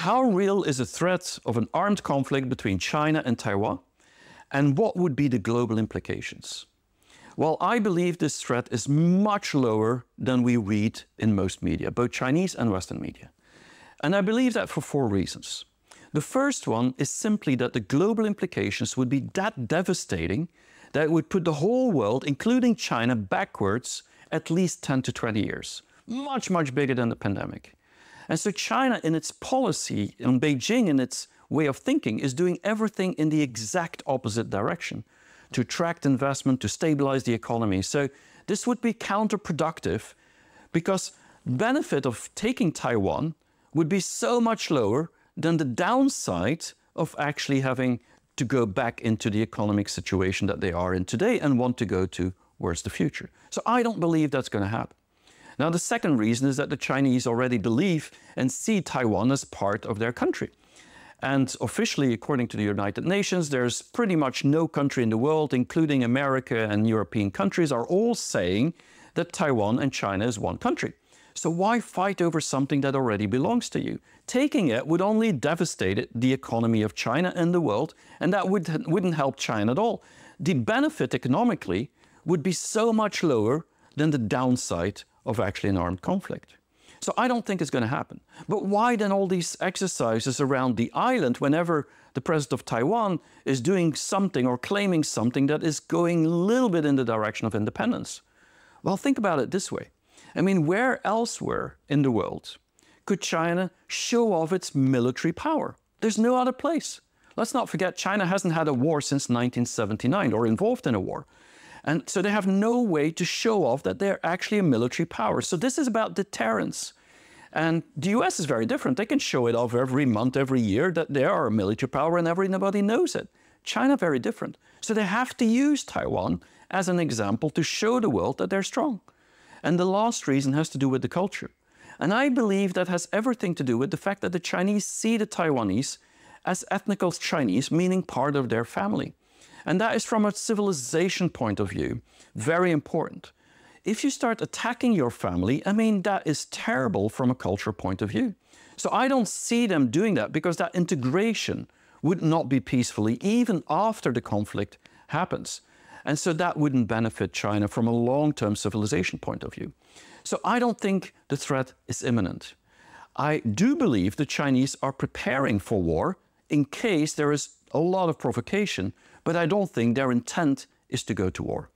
how real is the threat of an armed conflict between China and Taiwan? And what would be the global implications? Well, I believe this threat is much lower than we read in most media, both Chinese and Western media. And I believe that for 4 reasons. The first one is simply that the global implications would be that devastating that it would put the whole world, including China, backwards at least 10 to 20 years. Much, much bigger than the pandemic. And so China, in its policy, and Beijing, in its way of thinking, is doing everything in the exact opposite direction to attract investment, to stabilize the economy. So this would be counterproductive because the benefit of taking Taiwan would be so much lower than the downside of actually having to go back into the economic situation that they are in today and want to go to where's the future. So I don't believe that's going to happen. Now, the second reason is that the Chinese already believe and see Taiwan as part of their country. And officially, according to the United Nations, there's pretty much no country in the world, including America and European countries, are all saying that Taiwan and China is one country. So why fight over something that already belongs to you? Taking it would only devastate the economy of China and the world, and that wouldn't help China at all. The benefit economically would be so much lower than the downside of actually an armed conflict. So I don't think it's going to happen. But why then all these exercises around the island whenever the president of Taiwan is doing something or claiming something that is going a little bit in the direction of independence? Well, think about it this way. I mean, where elsewhere in the world could China show off its military power? There's no other place. Let's not forget, China hasn't had a war since 1979 or involved in a war. And so they have no way to show off that they're actually a military power. So this is about deterrence. And the US is very different. They can show it off every month, every year that they are a military power and everybody knows it. China, very different. So they have to use Taiwan as an example to show the world that they're strong. And the last reason has to do with the culture. And I believe that has everything to do with the fact that the Chinese see the Taiwanese as ethnical Chinese, meaning part of their family. And that is from a civilization point of view, very important. If you start attacking your family, I mean, that is terrible from a cultural point of view. So I don't see them doing that because that integration would not be peacefully, even after the conflict happens. And so that wouldn't benefit China from a long-term civilization point of view. So I don't think the threat is imminent. I do believe the Chinese are preparing for war in case there is a lot of provocation, but I don't think their intent is to go to war.